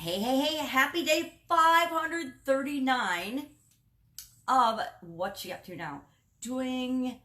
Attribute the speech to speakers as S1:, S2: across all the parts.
S1: Hey, happy day 539 of what you up to now. Doing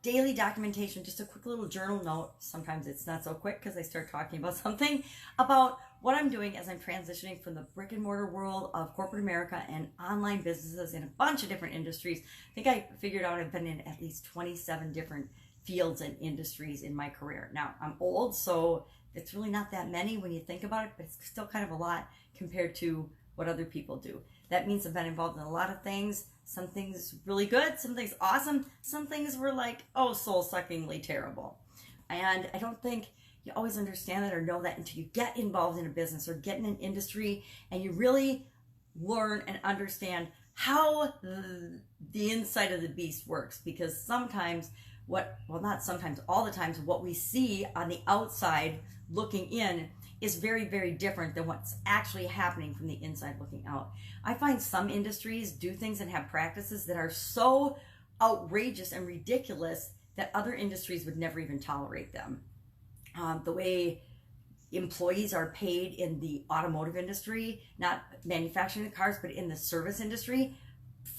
S1: daily documentation, just a quick little journal note. Sometimes it's not so quick because I start talking about something about what I'm doing as I'm transitioning from the brick and mortar world of corporate America and online businesses in a bunch of different industries. I think I figured out I've been in at least 27 different fields and industries in my career. Now, I'm old, so it's really not that many when you think about it, but it's still kind of a lot compared to what other people do. That means I've been involved in a lot of things. Some things really good, some things awesome, some things were like, oh, soul-suckingly terrible. And I don't think you always understand that or know that until you get involved in a business or get in an industry and you really learn and understand how the inside of the beast works. Because sometimes not sometimes, all the times, what we see on the outside looking in is very, very different than what's actually happening from the inside looking out. I find some industries do things and have practices that are so outrageous and ridiculous that other industries would never even tolerate them. The way employees are paid in the automotive industry, not manufacturing the cars, but in the service industry,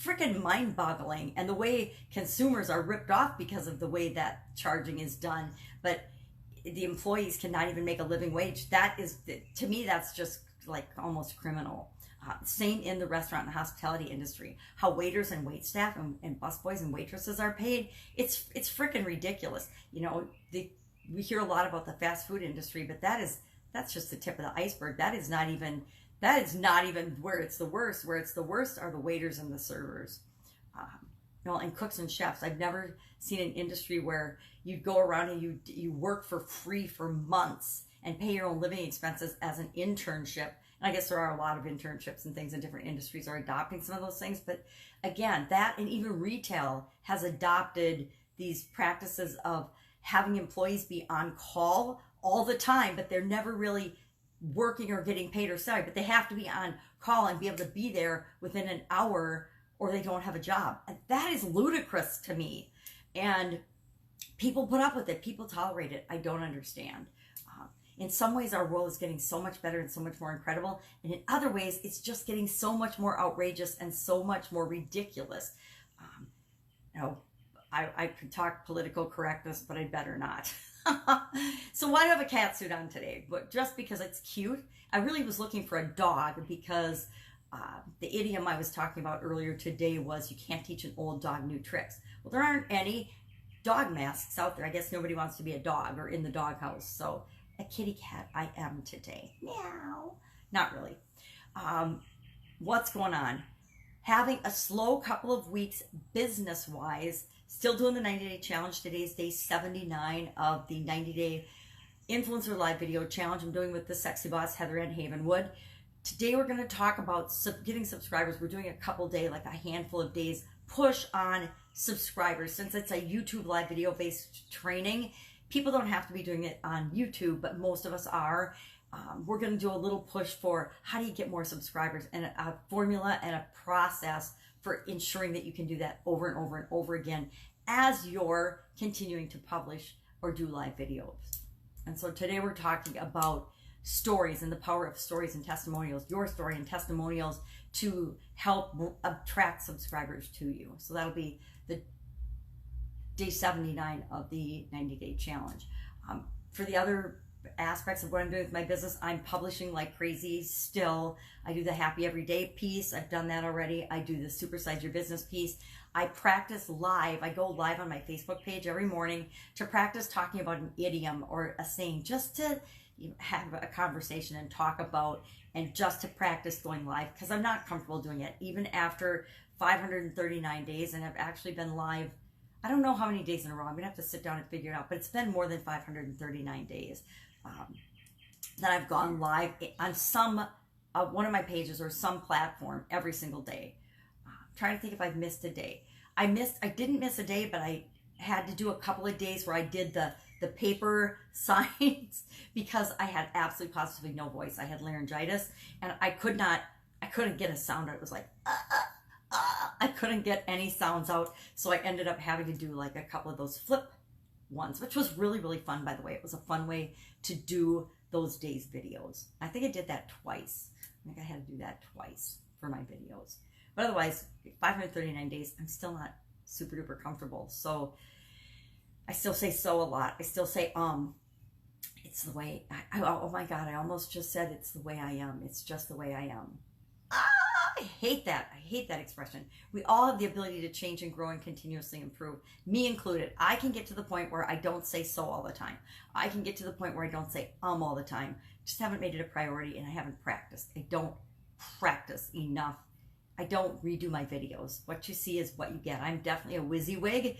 S1: freaking mind-boggling. And the way consumers are ripped off because of the way that charging is done, but the employees cannot even make a living wage. That is, to me, that's just like almost criminal. Same in the restaurant and hospitality industry. How waiters and waitstaff and busboys and waitresses are paid, it's freaking ridiculous. You know, we hear a lot about the fast food industry, but that's just the tip of the iceberg. That is not even where it's the worst. Where it's the worst are the waiters and the servers. And cooks and chefs. I've never seen an industry where you go around and you work for free for months and pay your own living expenses as an internship. And I guess there are a lot of internships and things in different industries are adopting some of those things. But again, that and even retail has adopted these practices of having employees be on call all the time, but they're never really working or getting paid or salary, but they have to be on call and be able to be there within an hour or they don't have a job. And that is ludicrous to me. And people put up with it. People tolerate it. I don't understand. In some ways, our world is getting so much better and so much more incredible. And in other ways, it's just getting so much more outrageous and so much more ridiculous. I could talk political correctness, but I'd better not. So why do I have a cat suit on today? But just because it's cute. I really was looking for a dog because the idiom I was talking about earlier today was you can't teach an old dog new tricks. Well, there aren't any dog masks out there. I guess nobody wants to be a dog or in the doghouse. So a kitty cat I am today. Meow. Not really. What's going on? Having a slow couple of weeks business-wise. Still doing the 90-day challenge. Today's day 79 of the 90-day influencer live video challenge I'm doing with the sexy boss, Heather Ann Havenwood. Today we're going to talk about getting subscribers. We're doing a couple day, like a handful of days, push on subscribers. Since it's a YouTube live video based training, people don't have to be doing it on YouTube, but most of us are. We're going to do a little push for how do you get more subscribers and a formula and a process for ensuring that you can do that over and over and over again as you're continuing to publish or do live videos. And so today we're talking about stories and the power of stories and testimonials, your story and testimonials to help attract subscribers to you. So that'll be the day 79 of the 90-day challenge. For the other aspects of what I'm doing with my business, I'm publishing like crazy still. I do the happy everyday piece. I've done that already. I do the supersize your business piece. I practice live. I go live on my Facebook page every morning to practice talking about an idiom or a saying, just to have a conversation and talk about, and just to practice going live, because I'm not comfortable doing it even after 539 days. And I've actually been live, I don't know how many days in a row. I'm gonna have to sit down and figure it out, but it's been more than 539 days that I've gone live on some one of my pages or some platform every single day. Trying to think if I've missed a day. I didn't miss a day, but I had to do a couple of days where I did the paper signs because I had absolutely positively no voice. I had laryngitis and I couldn't get a sound out. It was like I couldn't get any sounds out, so I ended up having to do like a couple of those flip ones, which was really, really fun, by the way. It was a fun way to do those days' videos. I think I did that twice. I think I had to do that twice for my videos. But otherwise, 539 days, I'm still not super duper comfortable. So I still say so a lot. I still say, it's the way, oh my God, I almost just said it's the way I am. It's just the way I am. I hate that. I hate that expression. We all have the ability to change and grow and continuously improve, me included. I can get to the point where I don't say so all the time. I can get to the point where I don't say all the time. Just haven't made it a priority, and I haven't practiced. I don't practice enough. I don't redo my videos. What you see is what you get. I'm definitely a WYSIWYG.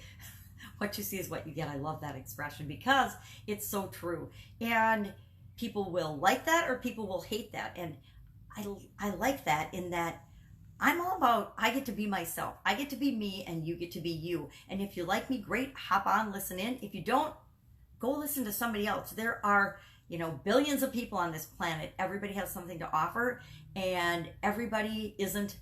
S1: What you see is what you get. I love that expression because it's so true. And people will like that or people will hate that. And I like that in that I'm all about, I get to be myself. I get to be me and you get to be you. And if you like me, great, hop on, listen in. If you don't, go listen to somebody else. There are, billions of people on this planet. Everybody has something to offer, and everybody isn't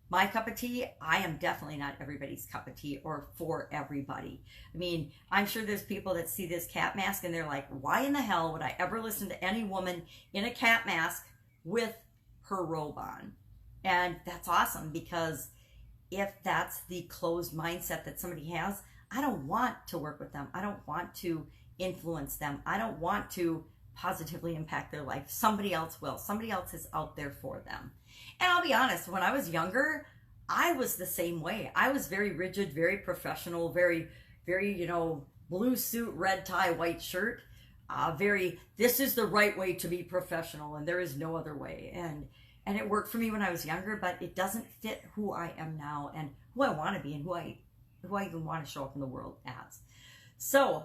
S1: my cup of tea. I am definitely not everybody's cup of tea or for everybody. I mean, I'm sure there's people that see this cat mask and they're like, why in the hell would I ever listen to any woman in a cat mask with her robe on? And that's awesome, because if that's the closed mindset that somebody has, I don't want to work with them. I don't want to influence them. I don't want to positively impact their life. Somebody else will. Somebody else is out there for them. And I'll be honest, when I was younger, I was the same way. I was very rigid, very professional, very, blue suit, red tie, white shirt. This is the right way to be professional and there is no other way. And it worked for me when I was younger, but it doesn't fit who I am now and who I want to be and who I even want to show up in the world as. So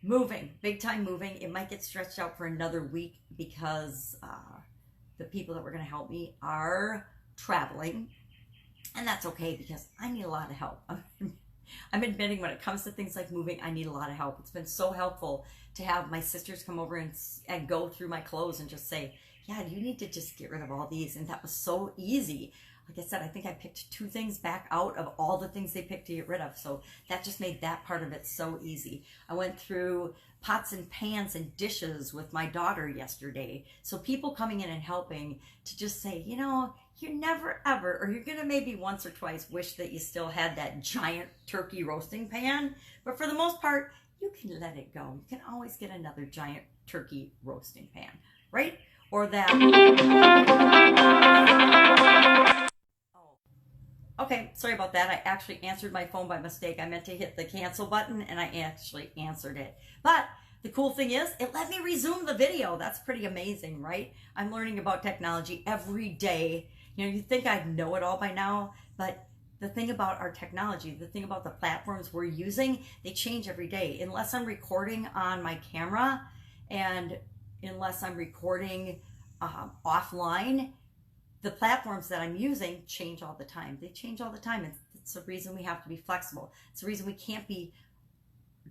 S1: moving, big time moving. It might get stretched out for another week because the people that were going to help me are traveling. And that's okay because I need a lot of help. I'm admitting when it comes to things like moving, I need a lot of help. It's been so helpful to have my sisters come over and go through my clothes and just say, yeah, you need to just get rid of all these. And that was so easy. Like I said, I think I picked 2 things back out of all the things they picked to get rid of. So that just made that part of it so easy. I went through pots and pans and dishes with my daughter yesterday. So people coming in and helping to just say, you're never ever, or you're going to maybe once or twice wish that you still had that giant turkey roasting pan. But for the most part, you can let it go. You can always get another giant turkey roasting pan, right? Or that. Okay, sorry about that. I actually answered my phone by mistake. I meant to hit the cancel button and I actually answered it. But the cool thing is, it let me resume the video. That's pretty amazing, right? I'm learning about technology every day. You think I'd know it all by now, but the thing about our technology, the thing about the platforms we're using, they change every day. Unless I'm recording on my camera and unless I'm recording offline, the platforms that I'm using change all the time. They change all the time. It's the reason we have to be flexible. It's the reason we can't be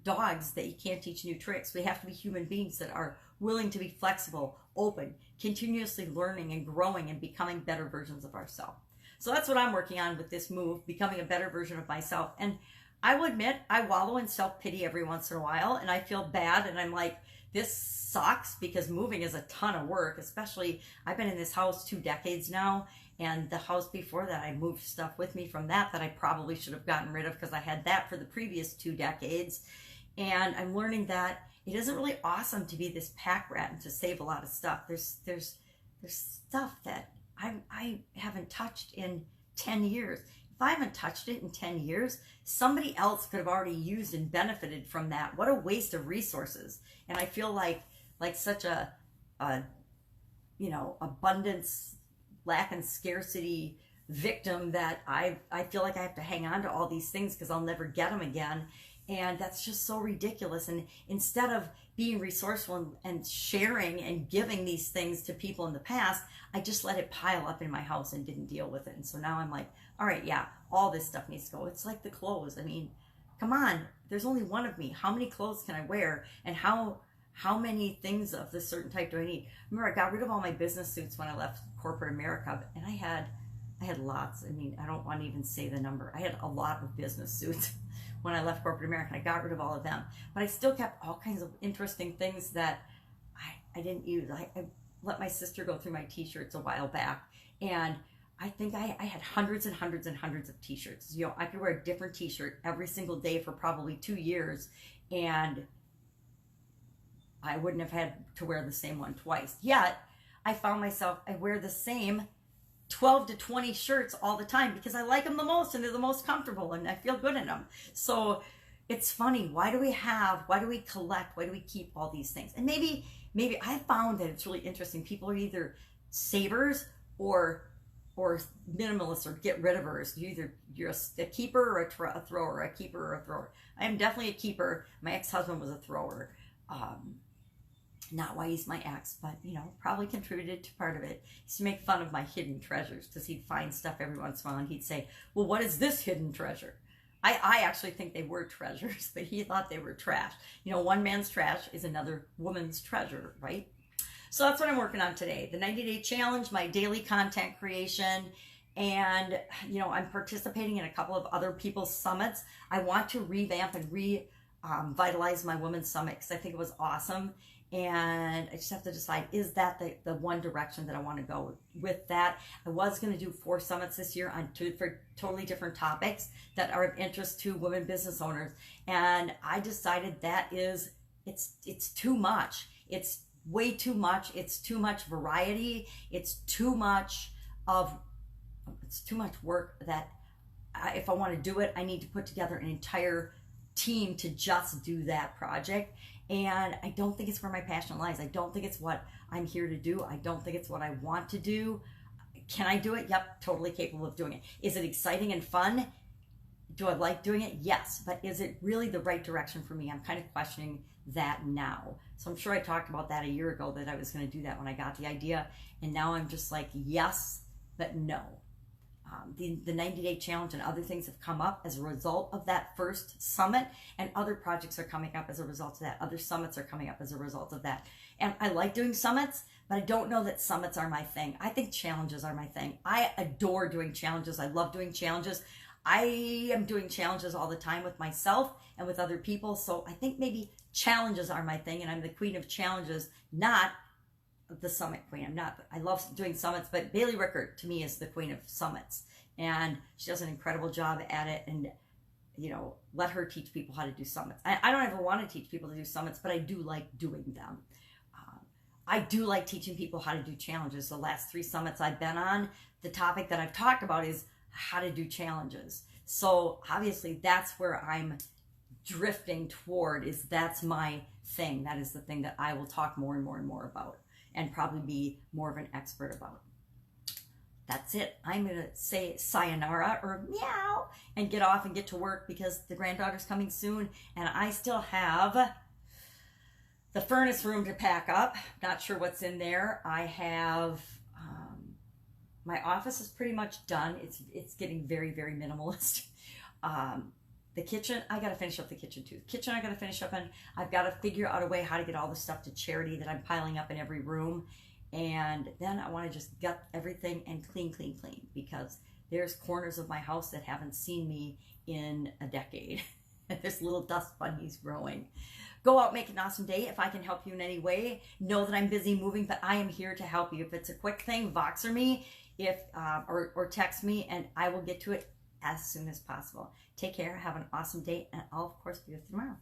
S1: dogs that you can't teach new tricks. We have to be human beings that are willing to be flexible, open, continuously learning and growing and becoming better versions of ourselves. So that's what I'm working on with this move, becoming a better version of myself. And I will admit, I wallow in self-pity every once in a while, and I feel bad, and I'm like, this sucks, because moving is a ton of work. Especially, I've been in this house 2 decades now, and the house before that, I moved stuff with me from that I probably should have gotten rid of because I had that for the previous 2 decades. And I'm learning that it isn't really awesome to be this pack rat and to save a lot of stuff. There's stuff that I haven't touched in 10 years. If I haven't touched it in 10 years, somebody else could have already used and benefited from that. What a waste of resources. And I feel like such a abundance, lack and scarcity victim that I feel like I have to hang on to all these things because I'll never get them again. And that's just so ridiculous. And instead of being resourceful and sharing and giving these things to people in the past, I just let it pile up in my house and didn't deal with it. And so now I'm like, all right, yeah, all this stuff needs to go. It's like the clothes. I mean, come on, there's only one of me. How many clothes can I wear? And how many things of this certain type do I need? Remember, I got rid of all my business suits when I left corporate America, and I had lots. I mean, I don't want to even say the number. I had a lot of business suits when I left corporate America. I got rid of all of them, but I still kept all kinds of interesting things that I didn't use. I let my sister go through my t-shirts a while back, and I think I had hundreds and hundreds and hundreds of t-shirts. You know, I could wear a different t-shirt every single day for probably 2 years, and I wouldn't have had to wear the same one twice. Yet, I found myself, I wear the same 12 to 20 shirts all the time because I like them the most and they're the most comfortable and I feel good in them. So it's funny. Why do we collect? Why do we keep all these things? And maybe I found that it's really interesting. People are either savers or minimalists or get rid of hers. You're a keeper or a thrower, a keeper or a thrower. I am definitely a keeper. My ex-husband was a thrower. Not why he's my ex, but, you know, probably contributed to part of it. He used to make fun of my hidden treasures because he'd find stuff every once in a while and he'd say, well, what is this hidden treasure? I actually think they were treasures, but he thought they were trash. You know, one man's trash is another woman's treasure, right? So that's what I'm working on today. The 90-day challenge, my daily content creation, and, you know, I'm participating in a couple of other people's summits. I want to revamp and revitalize my women's summit because I think it was awesome. And I just have to decide, is that the one direction that I want to go with that? I was going to do 4 summits this year for totally different topics that are of interest to women business owners. And I decided it's too much. It's way too much. It's too much variety. It's too much work that if I want to do it, I need to put together an entire team to just do that project. And I don't think it's where my passion lies. I don't think it's what I'm here to do. I don't think it's what I want to do. Can I do it? Yep, totally capable of doing it. Is it exciting and fun? Do I like doing it? Yes. But is it really the right direction for me? I'm kind of questioning that now. So I'm sure I talked about that a year ago, that I was going to do that when I got the idea. And now I'm just like, yes, but no. The 90-day challenge and other things have come up as a result of that first summit, and other projects are coming up as a result of that. Other summits are coming up as a result of that. And I like doing summits, but I don't know that summits are my thing. I think challenges are my thing. I adore doing challenges. I love doing challenges. I am doing challenges all the time with myself and with other people. So I think maybe challenges are my thing, and I'm the queen of challenges, not the summit queen. I love doing summits, but Bailey Rickard to me is the queen of summits, and she does an incredible job at it. And, you know, let her teach people how to do summits. I don't ever want to teach people to do summits, but I do like doing them. I do like teaching people how to do challenges. The last 3 summits I've been on, the topic that I've talked about is how to do challenges. So obviously that's where I'm drifting toward, that's my thing. That is the thing that I will talk more and more and more about, and probably be more of an expert about. That's it. I'm going to say sayonara or meow and get off and get to work because the granddaughter's coming soon, and I still have the furnace room to pack up. Not sure what's in there. I have my office is pretty much done. It's getting very, very minimalist. The kitchen, I got to finish up the kitchen too. The kitchen I got to finish up, and I've got to figure out a way how to get all the stuff to charity that I'm piling up in every room. And then I want to just gut everything and clean, because there's corners of my house that haven't seen me in a decade. There's little dust bunnies growing. Go out, make an awesome day. If I can help you in any way, know that I'm busy moving, but I am here to help you. If it's a quick thing, Voxer me or text me, and I will get to it as soon as possible. Take care. Have an awesome day, and I'll, of course, be with you tomorrow.